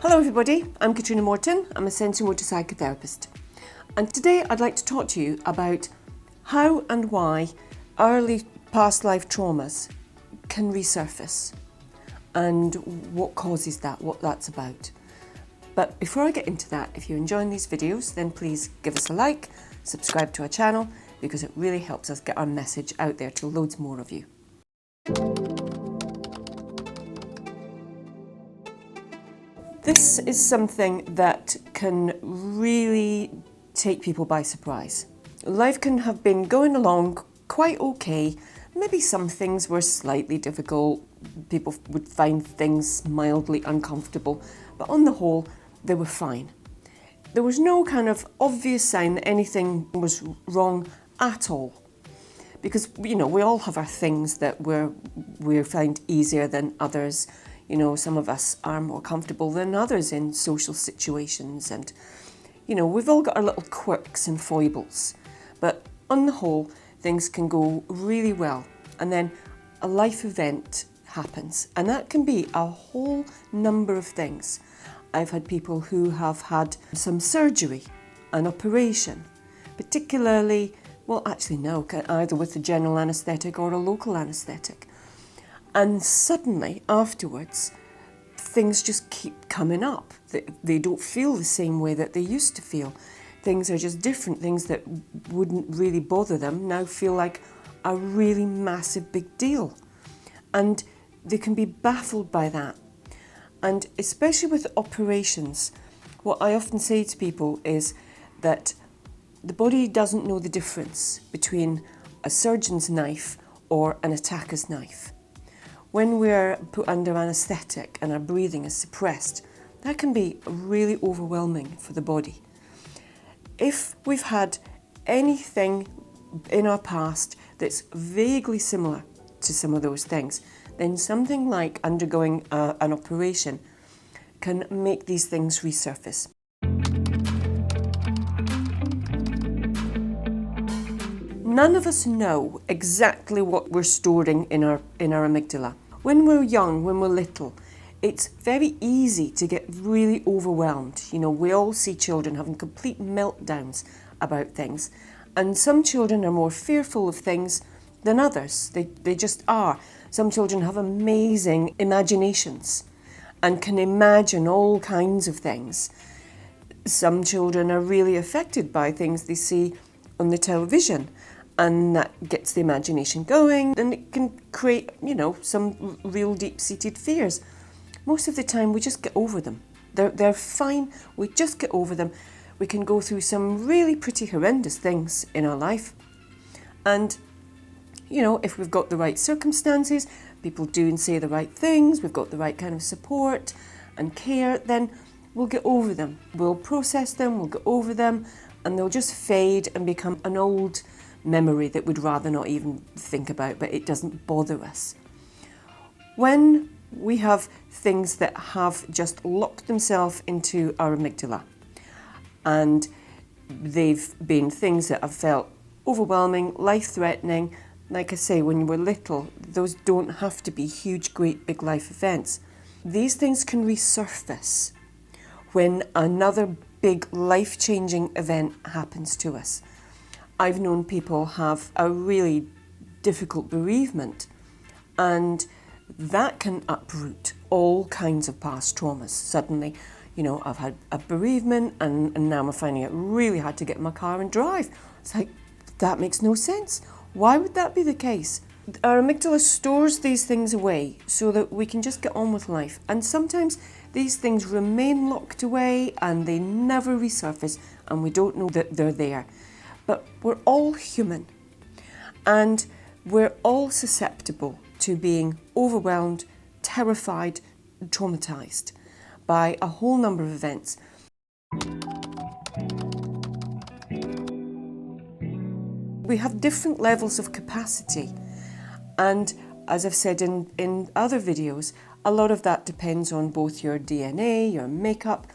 Hello everybody, I'm Catriona Morten. I'm a sensory-motor psychotherapist. And today I'd like to talk to you about how and why early past life traumas can resurface and what causes that, what that's about. But before I get into that, if you're enjoying these videos, then please give us a like, subscribe to our channel, because it really helps us get our message out there to loads more of you. This is something that can really take people by surprise. Life can have been going along quite okay. Maybe some things were slightly difficult. People would find things mildly uncomfortable, but on the whole, they were fine. There was no kind of obvious sign that anything was wrong at all. Because, you know, we all have our things that we find easier than others. You know, some of us are more comfortable than others in social situations, and, you know, we've all got our little quirks and foibles. But on the whole, things can go really well, and then a life event happens, and that can be a whole number of things. I've had people who have had some surgery, an operation, particularly, well, actually no, either with a general anaesthetic or a local anaesthetic. And suddenly, afterwards, things just keep coming up. They don't feel the same way that they used to feel. Things are just different. Things that wouldn't really bother them now feel like a really massive big deal. And they can be baffled by that. And especially with operations, what I often say to people is that the body doesn't know the difference between a surgeon's knife or an attacker's knife. When we're put under anaesthetic and our breathing is suppressed, that can be really overwhelming for the body. If we've had anything in our past that's vaguely similar to some of those things, then something like undergoing an operation can make these things resurface. None of us know exactly what we're storing in our amygdala. When we're young, when we're little, it's very easy to get really overwhelmed. You know, we all see children having complete meltdowns about things. And some children are more fearful of things than others. They just are. Some children have amazing imaginations and can imagine all kinds of things. Some children are really affected by things they see on the television, and that gets the imagination going, and it can create, you know, some real deep-seated fears. Most of the time we just get over them. They're fine, we just get over them. We can go through some really pretty horrendous things in our life. And, you know, if we've got the right circumstances, people do and say the right things, we've got the right kind of support and care, then we'll get over them. We'll process them, we'll get over them, and they'll just fade and become an old memory that we'd rather not even think about, but it doesn't bother us. When we have things that have just locked themselves into our amygdala, and they've been things that have felt overwhelming, life-threatening, like I say, when you were little, those don't have to be huge, great, big life events. These things can resurface when another big life-changing event happens to us. I've known people have a really difficult bereavement, and that can uproot all kinds of past traumas. Suddenly, you know, I've had a bereavement and now I'm finding it really hard to get in my car and drive. It's like, that makes no sense. Why would that be the case? Our amygdala stores these things away so that we can just get on with life. And sometimes these things remain locked away and they never resurface, and we don't know that they're there. But we're all human, and we're all susceptible to being overwhelmed, terrified, traumatized by a whole number of events. We have different levels of capacity, and as I've said in other videos, a lot of that depends on both your DNA, your makeup,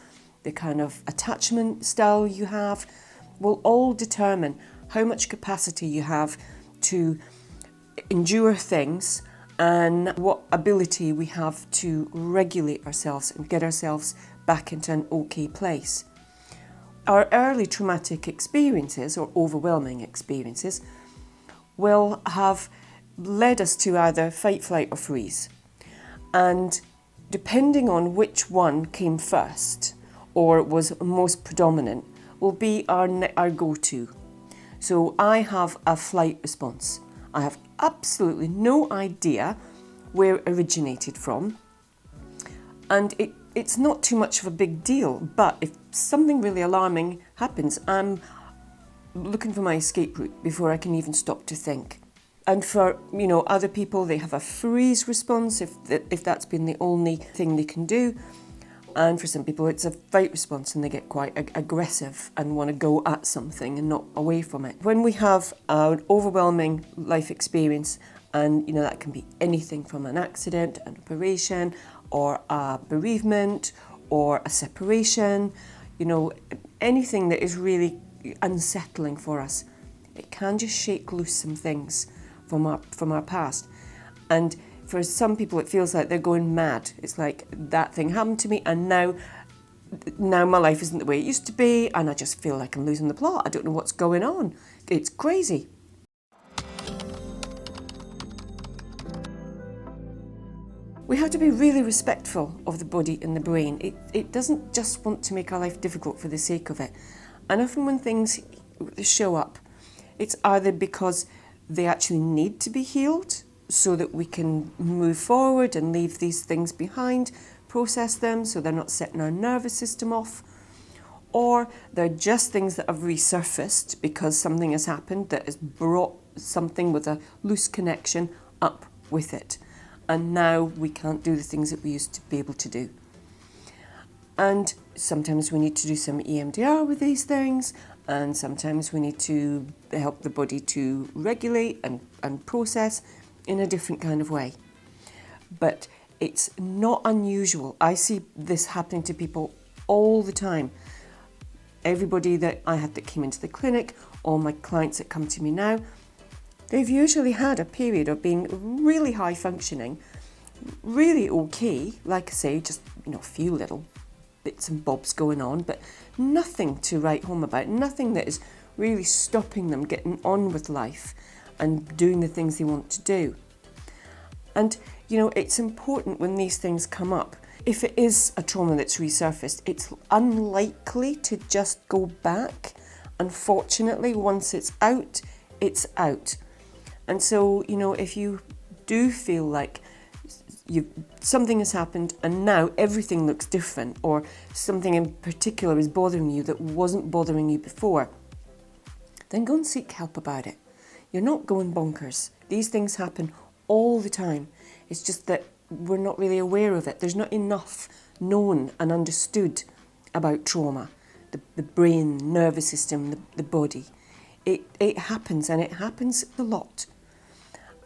the kind of attachment style you have, will all determine how much capacity you have to endure things and what ability we have to regulate ourselves and get ourselves back into an okay place. Our early traumatic experiences or overwhelming experiences will have led us to either fight, flight or freeze. And depending on which one came first or was most predominant will be our go-to. So I have a flight response. I have absolutely no idea where it originated from. And it's not too much of a big deal, but if something really alarming happens, I'm looking for my escape route before I can even stop to think. And for, other people, they have a freeze response if that's been the only thing they can do. And for some people, it's a fight response and they get quite aggressive and want to go at something and not away from it. When we have an overwhelming life experience, and that can be anything from an accident, an operation, or a bereavement, or a separation, anything that is really unsettling for us, it can just shake loose some things from our past. And for some people it feels like they're going mad. It's like that thing happened to me and now my life isn't the way it used to be and I just feel like I'm losing the plot. I don't know what's going on. It's crazy. We have to be really respectful of the body and the brain. It doesn't just want to make our life difficult for the sake of it. And often when things show up, it's either because they actually need to be healed so that we can move forward and leave these things behind, process them so they're not setting our nervous system off, or they're just things that have resurfaced because something has happened that has brought something with a loose connection up with it. And now we can't do the things that we used to be able to do. And sometimes we need to do some EMDR with these things, and sometimes we need to help the body to regulate and process in a different kind of way. But it's not unusual. I see this happening to people all the time. Everybody that I had that came into the clinic, all my clients that come to me now, they've usually had a period of being really high functioning, really okay, like I say, just a few little bits and bobs going on, but nothing to write home about, nothing that is really stopping them getting on with life and doing the things they want to do. And it's important when these things come up, if it is a trauma that's resurfaced, it's unlikely to just go back. Unfortunately, once it's out, it's out. And so, if you do feel like something has happened and now everything looks different, or something in particular is bothering you that wasn't bothering you before, then go and seek help about it. You're not going bonkers. These things happen all the time. It's just that we're not really aware of it. There's not enough known and understood about trauma, the brain, nervous system, the body. It happens, and it happens a lot.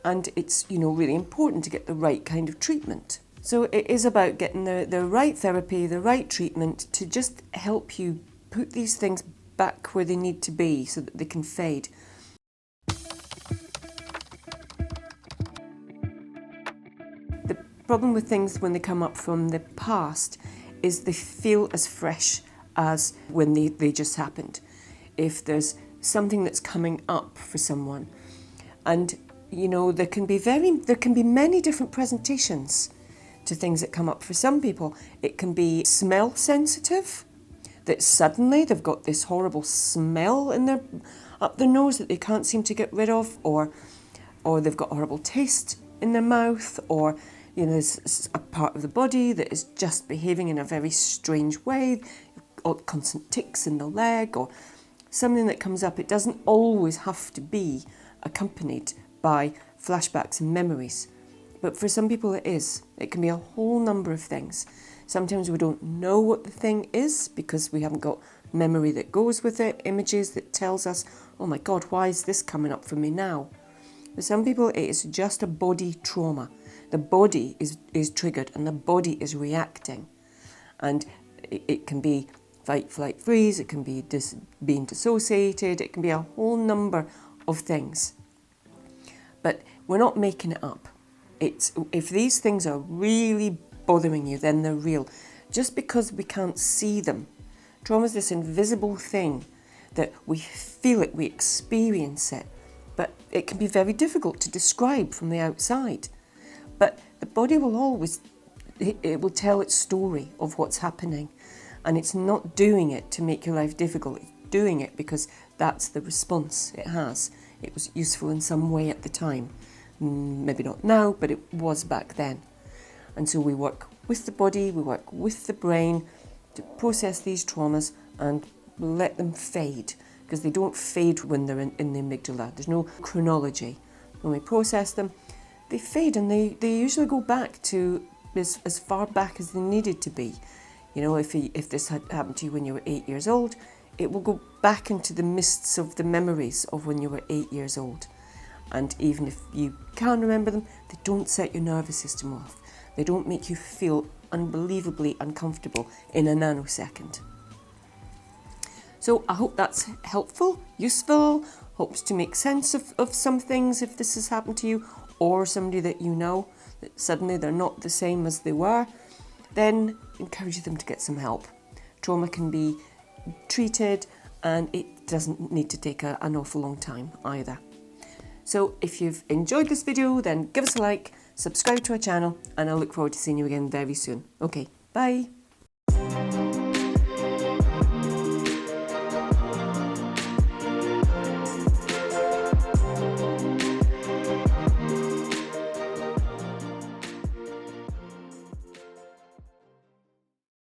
And it's, really important to get the right kind of treatment. So it is about getting the right therapy, the right treatment to just help you put these things back where they need to be so that they can fade. The problem with things when they come up from the past is they feel as fresh as when they just happened. If there's something that's coming up for someone, and there can be many different presentations to things that come up. For some people, it can be smell sensitive, that suddenly they've got this horrible smell up their nose that they can't seem to get rid of, or they've got a horrible taste in their mouth, or there's a part of the body that is just behaving in a very strange way, or constant tics in the leg, or something that comes up. It doesn't always have to be accompanied by flashbacks and memories. But for some people it is. It can be a whole number of things. Sometimes we don't know what the thing is because we haven't got memory that goes with it, images that tells us, oh my God, why is this coming up for me now? For some people it is just a body trauma. The body is triggered and the body is reacting. And it can be fight, flight, freeze, it can be being dissociated, it can be a whole number of things. But we're not making it up. If these things are really bothering you, then they're real. just because we can't see them. Trauma is this invisible thing that we feel it, we experience it, but it can be very difficult to describe from the outside. But the body will always, it will tell its story of what's happening, and it's not doing it to make your life difficult. It's doing it because that's the response it has. It was useful in some way at the time. Maybe not now, but it was back then. And so we work with the body, we work with the brain to process these traumas and let them fade, because they don't fade when they're in the amygdala. There's no chronology. When we process them, they fade, and they usually go back to as far back as they needed to be. You know, if this had happened to you when you were 8 years old, it will go back into the mists of the memories of when you were 8 years old. And even if you can remember them, they don't set your nervous system off. They don't make you feel unbelievably uncomfortable in a nanosecond. So I hope that's helpful, useful, hopes to make sense of some things if this has happened to you, or somebody that you know, that suddenly they're not the same as they were. Then encourage them to get some help. Trauma can be treated, and it doesn't need to take an awful long time either. So if you've enjoyed this video, then give us a like, subscribe to our channel, and I look forward to seeing you again very soon. Okay, bye.